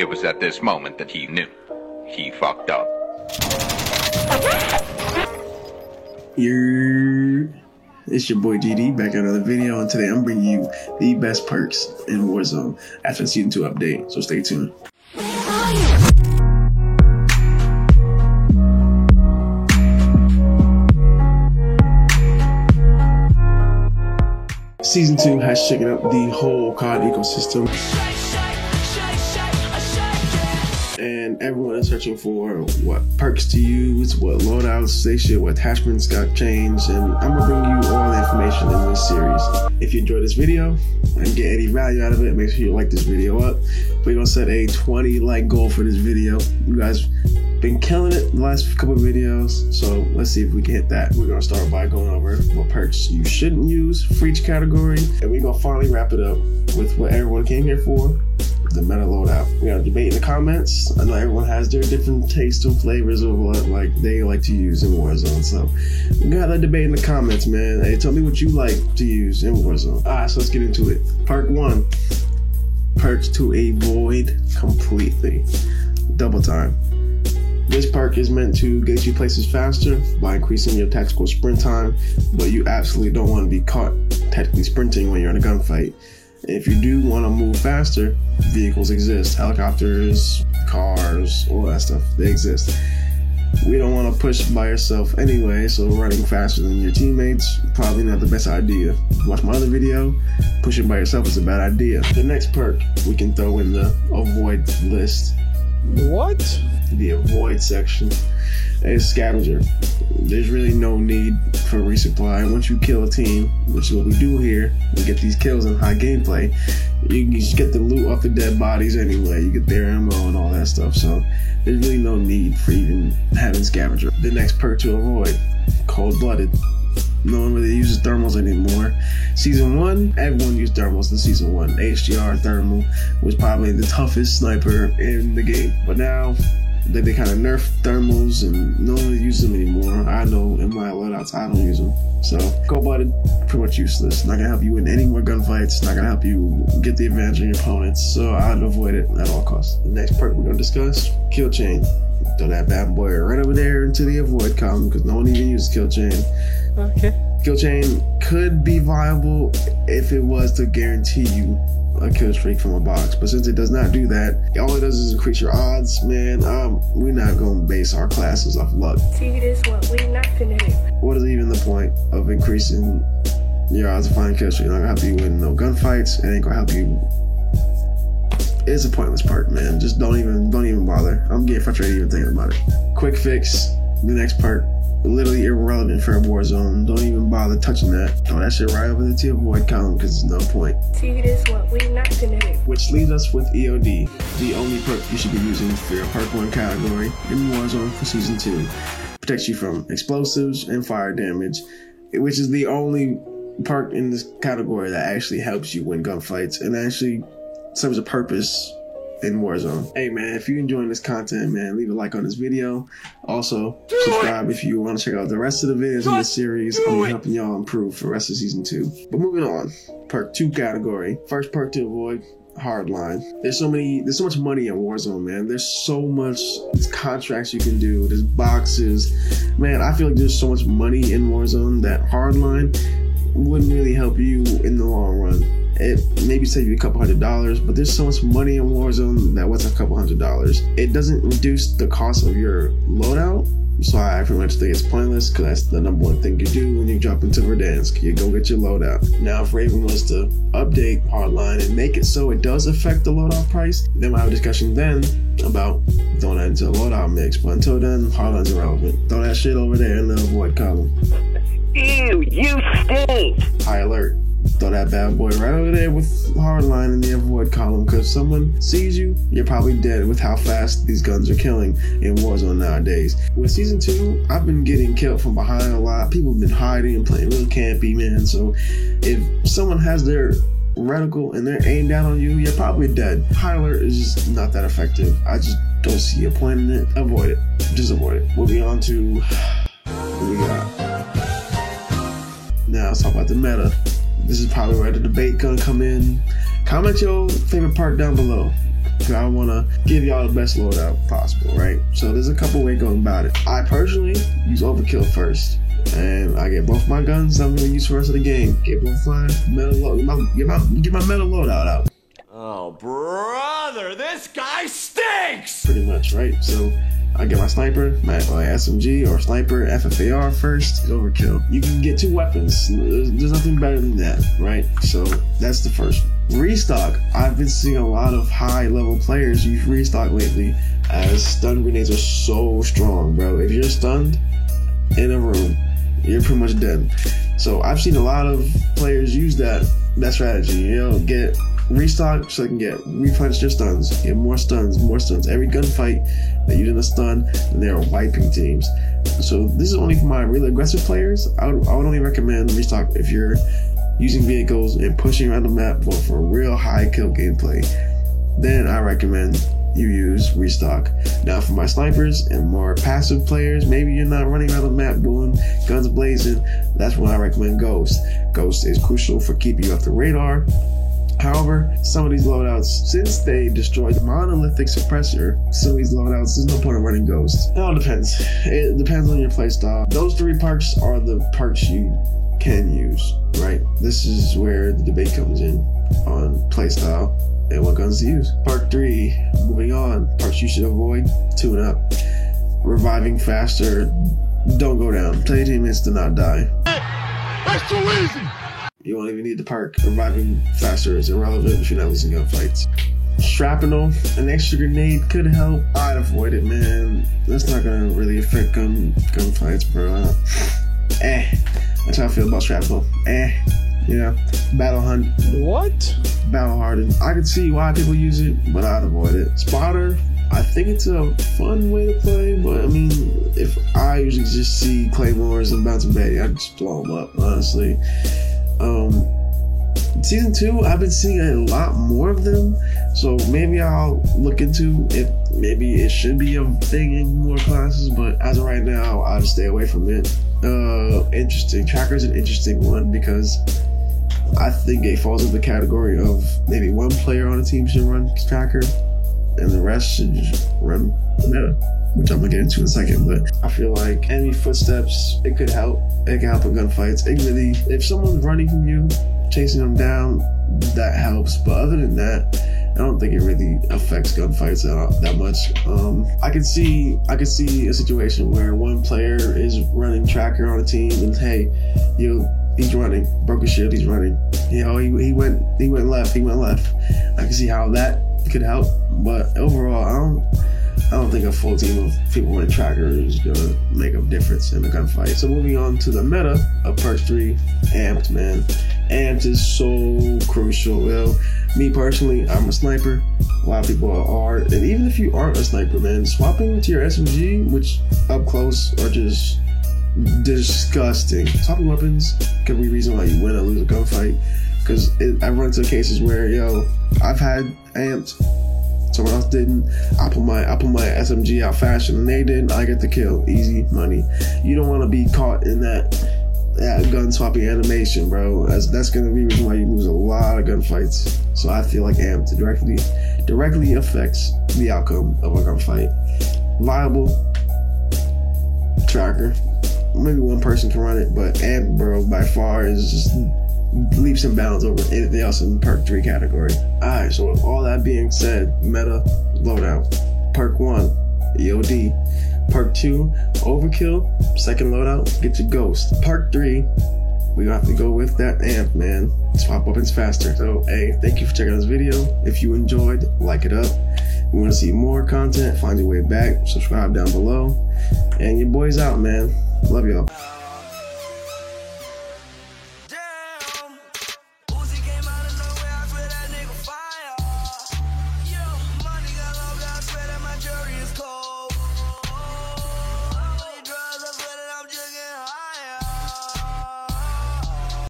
It was at this moment that he knew. He fucked up. It's your boy GD back in another video, and today I'm bringing you the best perks in Warzone after the Season 2 update, so stay tuned. Season 2 has shaken up the whole COD ecosystem, and everyone is searching for what perks to use, what loadouts they should, what attachments got changed, and I'm gonna bring you all the information in this series. If you enjoyed this video and get any value out of it, make sure you like this video up. We're gonna set a 20 like goal for this video. You guys been killing it the last couple of videos, so let's see if we can hit that. We're gonna start by going over what perks you shouldn't use for each category, and we're gonna finally wrap it up with what everyone came here for, the meta loadout. We're gonna debate in the comments. I know everyone has their different tastes and flavors of what they like to use in Warzone, so we got that debate in the comments, man. Hey, tell me what you like to use in Warzone. Alright, so let's get into it. Perk 1, perks to avoid completely. Double time. This perk is meant to get you places faster by increasing your tactical sprint time, but you absolutely don't want to be caught tactically sprinting when you're in a gunfight. If you do want to move faster, vehicles exist. Helicopters, cars, all that stuff, they exist. We don't want to push by yourself anyway, so running faster than your teammates, probably not the best idea. Watch my other video, pushing by yourself is a bad idea. The next perk we can throw in the avoid list. What? The avoid section is scavenger. There's really no need for resupply. Once you kill a team, which is what we do here, we get these kills in high gameplay, you just get the loot off the dead bodies anyway. You get their ammo and all that stuff, so there's really no need for even having scavenger. The next perk to avoid, cold-blooded. No one really uses thermals anymore. Season 1, everyone used thermals in Season 1. HDR thermal was probably the toughest sniper in the game. But now that they kind of nerfed thermals and no one really uses them anymore, I know in my loadouts I don't use them. So cold-blooded, pretty much useless. Not gonna help you win any more gunfights. Not gonna help you get the advantage on your opponents. So I'd avoid it at all costs. The next perk we're gonna discuss, kill chain. Throw that bad boy right over there into the avoid column because no one even uses kill chain. Okay. Kill chain could be viable if it was to guarantee you a kill streak from a box, but since it does not do that, all it does is increase your odds, man. We're not gonna base our classes off luck. See, this what we not finna do. What is even the point of increasing your odds of finding kill streak? It's not gonna help you win no gunfights. It ain't gonna help you. It's a pointless perk, man. Just don't even bother. I'm getting frustrated even thinking about it. Quick fix, the next perk, literally irrelevant for a Warzone. Don't even bother touching that. Throw that shit right over the avoid column because there's no point. See, this what we not finna do. Which leaves us with EOD, the only perk you should be using for your perk 1 category in Warzone for Season 2. Protects you from explosives and fire damage, which is the only perk in this category that actually helps you win gunfights and actually serves a purpose in Warzone. Hey man, if you're enjoying this content, man, leave a like on this video. Also, subscribe if you want to check out the rest of the videos in this series. I'm helping y'all improve for the rest of Season 2. But moving on, perk 2 category. First perk to avoid, hardline. There's so much money in Warzone, man. There's so much contracts you can do. There's boxes. Man, I feel like there's so much money in Warzone that hardline wouldn't really help you in the long run. It maybe save you a couple $100s, but there's so much money in Warzone that what's a couple $100? It doesn't reduce the cost of your loadout, so I pretty much think it's pointless because that's the #1 thing you do when you jump into Verdansk. You go get your loadout. Now, if Raven was to update hardline and make it so it does affect the loadout price, then we'll have a discussion then about throwing that into a loadout mix. But until then, hardline's irrelevant. Throw that shit over there in the avoid column. Ew, you stink! High alert. Throw that bad boy right over there with hardline in the avoid column, because if someone sees you, you're probably dead with how fast these guns are killing in Warzone nowadays. With Season 2, I've been getting killed from behind a lot. People have been hiding and playing real campy, man. So if someone has their reticle and they're aimed down on you, you're probably dead. High alert is just not that effective. I just don't see a point in it. Avoid it. Just avoid it. Moving on to what we got. Now let's talk about the meta. This is probably where the debate gonna come in. Comment your favorite part down below. because I want to give y'all the best loadout possible, right? So there's a couple ways going about it. I personally use overkill first, and I get both my guns I'm going to use for the rest of the game. Get both my metal get my metal loadout out. Oh, brother, this guy stinks! Pretty much, right? So I get my sniper, my SMG or sniper FFAR first. It's overkill. You can get 2 weapons. There's nothing better than that, right? So that's the first. Restock. I've been seeing a lot of high level players use restock lately, as stun grenades are so strong, bro. If you're stunned in a room, you're pretty much dead. So I've seen a lot of players use that strategy. You know, get restock so they can replenish your stuns, get more stuns. Every gunfight they're using a stun, and they're wiping teams. So this is only for my really aggressive players. I would only recommend restock if you're using vehicles and pushing around the map for real high kill gameplay. Then I recommend you use restock. Now for my snipers and more passive players, maybe you're not running around the map doing guns blazing, that's when I recommend Ghost. Ghost is crucial for keeping you off the radar. However, some of these loadouts, since they destroyed the monolithic suppressor, some of these loadouts, there's no point in running Ghost. It all depends. It depends on your playstyle. Those 3 perks are the perks you can use, right? This is where the debate comes in on playstyle and what guns to use. Perk 3, moving on. Perks you should avoid: tune up, reviving faster, don't go down, tell your teammates to not die. That's too easy! You won't even need the perk. Reviving faster is irrelevant if you're not losing gunfights. Shrapnel, an extra grenade could help. I'd avoid it, man. That's not gonna really affect gunfights, bro. That's how I feel about shrapnel. Yeah. Battle hunt. What? Battle hardened. I can see why people use it, but I'd avoid it. Spotter, I think it's a fun way to play, but I mean, if I usually just see claymores and bouncing bay, I'd just blow them up, honestly. Season 2, I've been seeing a lot more of them, so maybe I'll look into if maybe it should be a thing in more classes, but as of right now, I'll just stay away from it. Interesting. Tracker's an interesting one because I think it falls into the category of maybe one player on a team should run Tracker and the rest should just run meta, which I'm gonna get into in a second. But I feel like enemy footsteps, it could help. It can help in gunfights. It really, if someone's running from you, chasing them down, that helps. But other than that, I don't think it really affects gunfights that much. I could see a situation where one player is running Tracker on a team, and hey, he's running, broke his shield, he's running. You know, he went left. I can see how that could help, but overall, I don't think a full team of people running Tracker is gonna make a difference in the gunfight. So moving on to the meta of Perk 3, Amped, man. Amped is so crucial. Well, me personally, I'm a sniper. A lot of people are, and even if you aren't a sniper, man, swapping to your SMG, which up close are just disgusting. Swapping weapons could be a reason why you win or lose a gunfight. Because I've run into cases where, I've had Amped, someone else didn't. I put my SMG out faster than they did. I get the kill. Easy money. You don't want to be caught in that gun swapping animation, bro. That's gonna be the reason why you lose a lot of gunfights. So I feel like Amped directly affects the outcome of a gunfight. Viable Tracker. Maybe one person can run it, but Amped, bro, by far is just leaps and bounds over anything else in the Perk 3 category. Alright, so with all that being said, meta loadout. Perk 1, EOD. Perk 2, Overkill. Second loadout, get your Ghost. Perk 3, we have to go with that Amp, man. Swap weapons faster. So, hey, thank you for checking out this video. If you enjoyed, like it up. If you want to see more content, find your way back. Subscribe down below. And your boy's out, man. Love y'all.